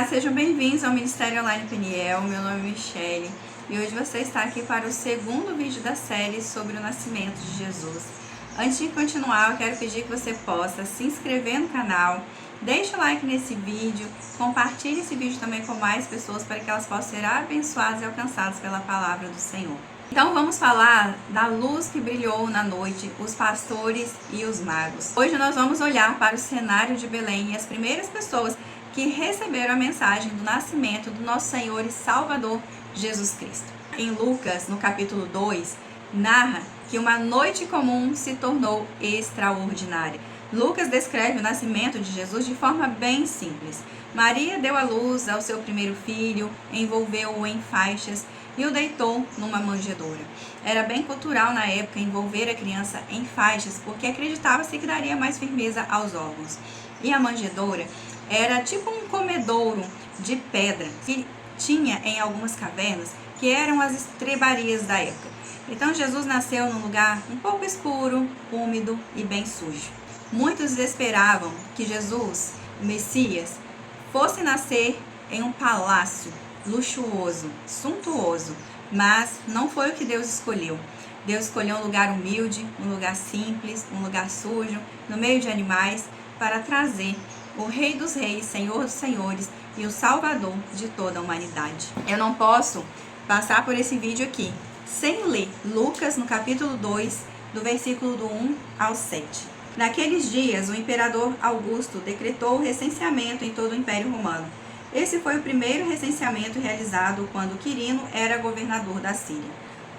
Olá, sejam bem-vindos ao Ministério Online Peniel. Meu nome é Michele e hoje você está aqui para o segundo vídeo da série sobre o nascimento de Jesus. Antes de continuar, eu quero pedir que você possa se inscrever no canal, deixe o like nesse vídeo, compartilhe esse vídeo também com mais pessoas para que elas possam ser abençoadas e alcançadas pela palavra do Senhor. Então vamos falar da luz que brilhou na noite, os pastores e os magos. Hoje nós vamos olhar para o cenário de Belém e as primeiras pessoas que receberam a mensagem do nascimento do nosso Senhor e Salvador Jesus Cristo. Em Lucas, no capítulo 2, narra que uma noite comum se tornou extraordinária. Lucas descreve o nascimento de Jesus de forma bem simples. Maria deu à luz ao seu primeiro filho, envolveu-o em faixas e o deitou numa manjedoura. Era bem cultural na época envolver a criança em faixas, porque acreditava-se que daria mais firmeza aos órgãos. E a manjedoura era tipo um comedouro de pedra que tinha em algumas cavernas, que eram as estrebarias da época. Então Jesus nasceu num lugar um pouco escuro, úmido e bem sujo. Muitos esperavam que Jesus, o Messias, fosse nascer em um palácio luxuoso, suntuoso, mas não foi o que Deus escolheu. Deus escolheu um lugar humilde, um lugar simples, um lugar sujo, no meio de animais, para trazer o Rei dos Reis, Senhor dos Senhores e o Salvador de toda a humanidade. Eu não posso passar por esse vídeo aqui sem ler Lucas no capítulo 2, do versículo do 1 ao 7. Naqueles dias, o imperador Augusto decretou o recenseamento em todo o Império Romano. Esse foi o primeiro recenseamento realizado quando Quirino era governador da Síria.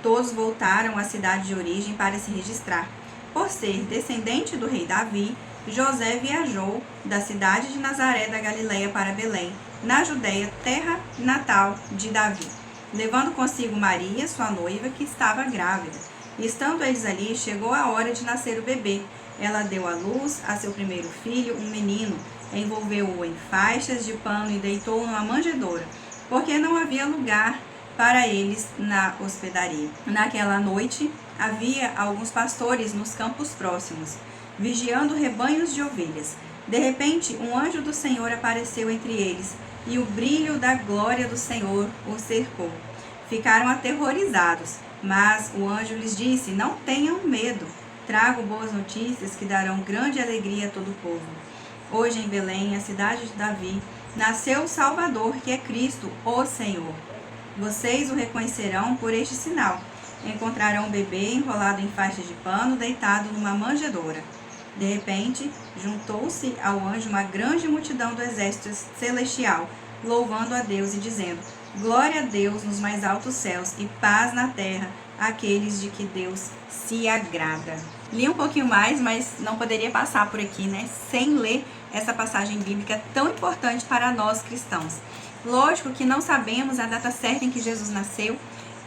Todos voltaram à cidade de origem para se registrar. Por ser descendente do rei Davi, José viajou da cidade de Nazaré da Galileia para Belém, na Judéia, terra natal de Davi, levando consigo Maria, sua noiva, que estava grávida. E estando eles ali, chegou a hora de nascer o bebê. Ela deu à luz a seu primeiro filho, um menino, envolveu-o em faixas de pano e deitou-o numa manjedoura, porque não havia lugar para eles na hospedaria. Naquela noite, havia alguns pastores nos campos próximos, vigiando rebanhos de ovelhas. De repente, um anjo do Senhor apareceu entre eles, e o brilho da glória do Senhor os cercou. Ficaram aterrorizados, mas o anjo lhes disse: não tenham medo, trago boas notícias que darão grande alegria a todo o povo. Hoje em Belém, a cidade de Davi, nasceu o Salvador, que é Cristo, o Senhor. Vocês o reconhecerão por este sinal. Encontrarão um bebê enrolado em faixas de pano, deitado numa manjedoura. De repente, juntou-se ao anjo uma grande multidão do exército celestial, louvando a Deus e dizendo: glória a Deus nos mais altos céus e paz na terra àqueles de que Deus se agrada. Li um pouquinho mais, mas não poderia passar por aqui, sem ler essa passagem bíblica tão importante para nós cristãos. Lógico que não sabemos a data certa em que Jesus nasceu,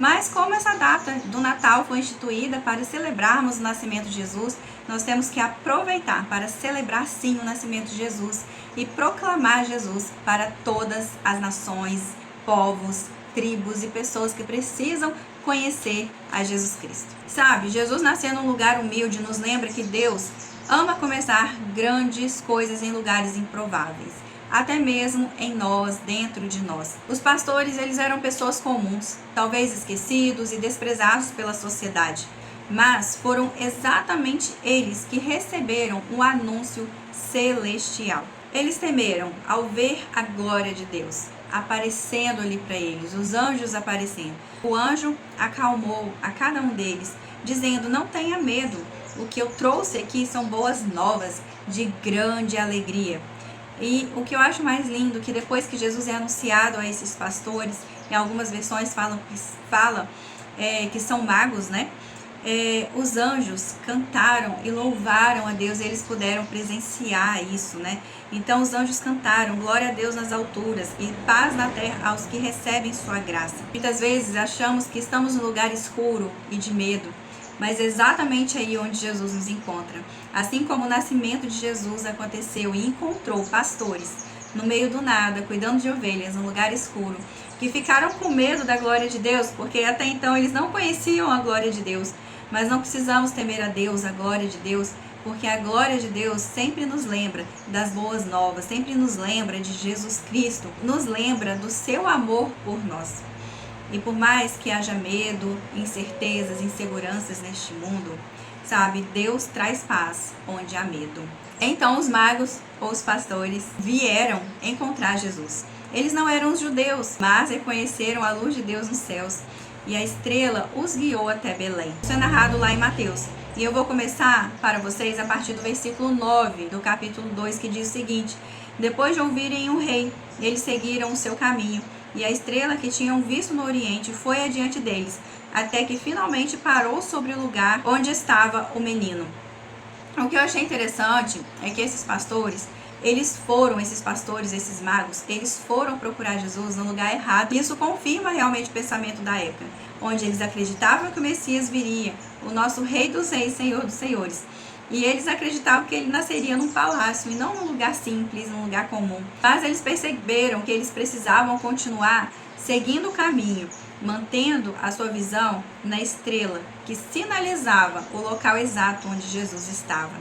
mas como essa data do Natal foi instituída para celebrarmos o nascimento de Jesus, nós temos que aproveitar para celebrar sim o nascimento de Jesus e proclamar Jesus para todas as nações, povos, tribos e pessoas que precisam conhecer a Jesus Cristo. Sabe, Jesus nascer num lugar humilde nos lembra que Deus ama começar grandes coisas em lugares improváveis, até mesmo em nós, dentro de nós. Os pastores, eles eram pessoas comuns, talvez esquecidos e desprezados pela sociedade, mas foram exatamente eles que receberam o anúncio celestial. Eles temeram ao ver a glória de Deus aparecendo ali para eles, os anjos aparecendo. O anjo acalmou a cada um deles, dizendo: não tenha medo, o que eu trouxe aqui são boas novas de grande alegria. E o que eu acho mais lindo, que depois que Jesus é anunciado a esses pastores, em algumas versões fala que são magos, os anjos cantaram e louvaram a Deus, eles puderam presenciar isso, Então os anjos cantaram: glória a Deus nas alturas e paz na terra aos que recebem sua graça. Muitas vezes achamos que estamos num lugar escuro e de medo, mas é exatamente aí onde Jesus nos encontra. Assim como o nascimento de Jesus aconteceu e encontrou pastores no meio do nada, cuidando de ovelhas, num lugar escuro, que ficaram com medo da glória de Deus, porque até então eles não conheciam a glória de Deus. Mas não precisamos temer a Deus, a glória de Deus, porque a glória de Deus sempre nos lembra das boas novas, sempre nos lembra de Jesus Cristo, nos lembra do seu amor por nós. E por mais que haja medo, incertezas, inseguranças neste mundo, sabe, Deus traz paz onde há medo. Então os magos ou os pastores vieram encontrar Jesus. Eles não eram os judeus, mas reconheceram a luz de Deus nos céus, e a estrela os guiou até Belém. Isso é narrado lá em Mateus. E eu vou começar para vocês a partir do versículo 9 do capítulo 2, que diz o seguinte: depois de ouvirem o rei, eles seguiram o seu caminho, e a estrela que tinham visto no oriente foi adiante deles, até que finalmente parou sobre o lugar onde estava o menino. O que eu achei interessante é que esses pastores, esses magos, eles foram procurar Jesus no lugar errado. Isso confirma realmente o pensamento da época, onde eles acreditavam que o Messias viria, o nosso Rei dos Reis, Senhor dos Senhores. E eles acreditavam que ele nasceria num palácio e não num lugar simples, num lugar comum. Mas eles perceberam que eles precisavam continuar seguindo o caminho, mantendo a sua visão na estrela, que sinalizava o local exato onde Jesus estava.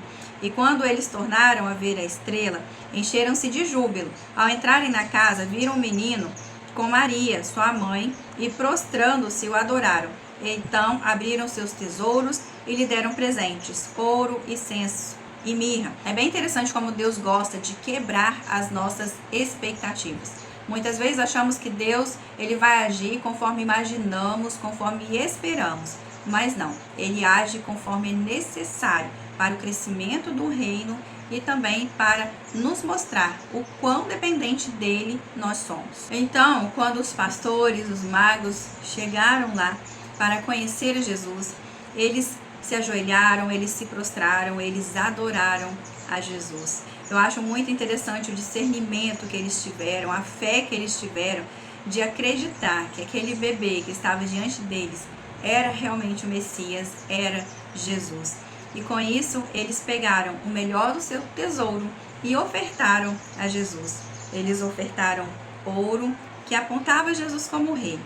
E quando eles tornaram a ver a estrela, encheram-se de júbilo. Ao entrarem na casa, viram o menino com Maria, sua mãe, e prostrando-se o adoraram. Então abriram seus tesouros e lhe deram presentes, ouro, incenso e mirra. É bem interessante como Deus gosta de quebrar as nossas expectativas. Muitas vezes achamos que Deus ele vai agir conforme imaginamos, conforme esperamos. Mas não, ele age conforme é necessário para o crescimento do reino e também para nos mostrar o quão dependente dele nós somos. Então, quando os pastores, os magos chegaram lá para conhecer Jesus, eles se ajoelharam, eles se prostraram, eles adoraram a Jesus. Eu acho muito interessante o discernimento que eles tiveram, a fé que eles tiveram de acreditar que aquele bebê que estava diante deles era realmente o Messias, era Jesus. E com isso, eles pegaram o melhor do seu tesouro e ofertaram a Jesus. Eles ofertaram ouro, que apontava Jesus como rei,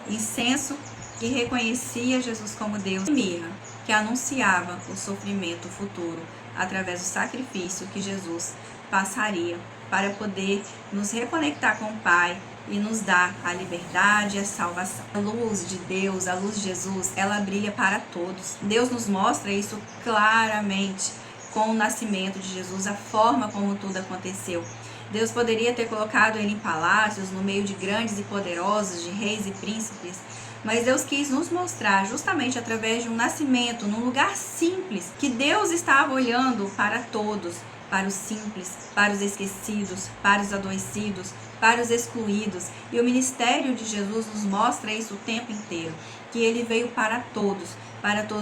incenso, que reconhecia Jesus como Deus, e mirra, que anunciava o sofrimento futuro através do sacrifício que Jesus passaria para poder nos reconectar com o Pai e nos dar a liberdade e a salvação. A luz de Deus, a luz de Jesus, ela brilha para todos. Deus nos mostra isso claramente com o nascimento de Jesus, a forma como tudo aconteceu. Deus poderia ter colocado ele em palácios, no meio de grandes e poderosos, de reis e príncipes, mas Deus quis nos mostrar justamente através de um nascimento, num lugar simples, que Deus estava olhando para todos, para os simples, para os esquecidos, para os adoecidos, para os excluídos. E o ministério de Jesus nos mostra isso o tempo inteiro, que ele veio para todos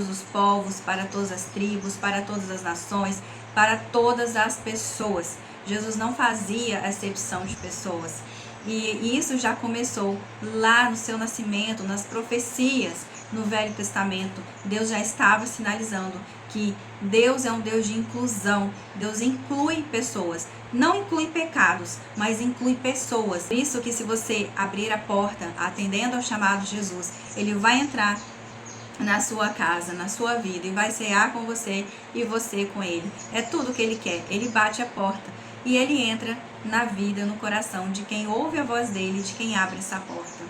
os povos, para todas as tribos, para todas as nações, para todas as pessoas. Jesus não fazia acepção de pessoas. E isso já começou lá no seu nascimento, nas profecias no Velho Testamento. Deus já estava sinalizando que Deus é um Deus de inclusão. Deus inclui pessoas, não inclui pecados, mas inclui pessoas. Por isso que se você abrir a porta atendendo ao chamado de Jesus, ele vai entrar na sua casa, na sua vida, e vai cear com você e você com ele. É tudo que ele quer. Ele bate a porta e ele entra na vida, no coração de quem ouve a voz dele, de quem abre essa porta.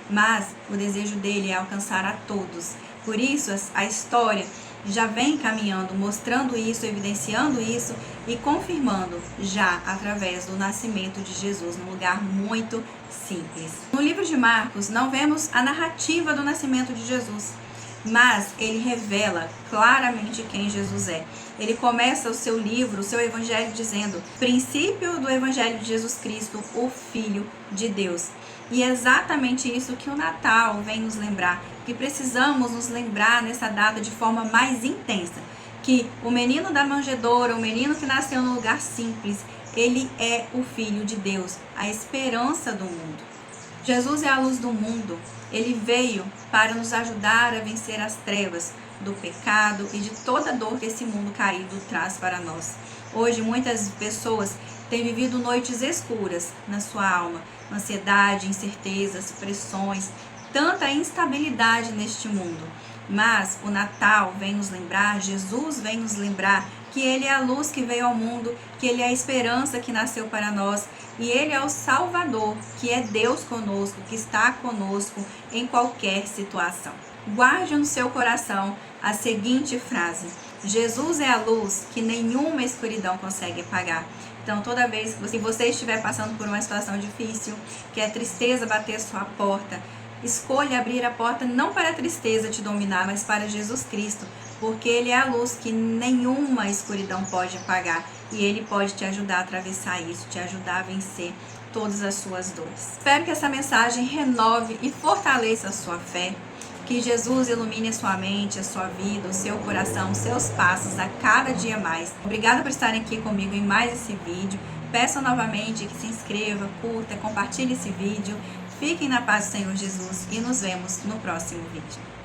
Mas o desejo dele é alcançar a todos. Por isso a história já vem caminhando, mostrando isso, evidenciando isso e confirmando já através do nascimento de Jesus, num lugar muito simples. No livro de Marcos não vemos a narrativa do nascimento de Jesus, mas ele revela claramente quem Jesus é. Ele começa o seu livro, o seu evangelho dizendo: princípio do evangelho de Jesus Cristo, o Filho de Deus. E é exatamente isso que o Natal vem nos lembrar, que precisamos nos lembrar nessa data de forma mais intensa, que o menino da manjedoura, o menino que nasceu num lugar simples, ele é o Filho de Deus, a esperança do mundo. Jesus é a luz do mundo. Ele veio para nos ajudar a vencer as trevas do pecado e de toda dor que esse mundo caído traz para nós. Hoje muitas pessoas têm vivido noites escuras na sua alma, ansiedade, incertezas, pressões, tanta instabilidade neste mundo. Mas o Natal vem nos lembrar, Jesus vem nos lembrar que Ele é a luz que veio ao mundo, que Ele é a esperança que nasceu para nós, e Ele é o Salvador, que é Deus conosco, que está conosco em qualquer situação. Guarde no seu coração a seguinte frase: Jesus é a luz que nenhuma escuridão consegue apagar. Então, toda vez que você estiver passando por uma situação difícil, que a tristeza bater a sua porta, escolha abrir a porta não para a tristeza te dominar, mas para Jesus Cristo, porque Ele é a luz que nenhuma escuridão pode apagar, e Ele pode te ajudar a atravessar isso, te ajudar a vencer todas as suas dores. Espero que essa mensagem renove e fortaleça a sua fé, que Jesus ilumine a sua mente, a sua vida, o seu coração, os seus passos a cada dia mais. Obrigada por estarem aqui comigo em mais esse vídeo. Peço novamente que se inscreva, curta, compartilhe esse vídeo. Fiquem na paz do Senhor Jesus e nos vemos no próximo vídeo.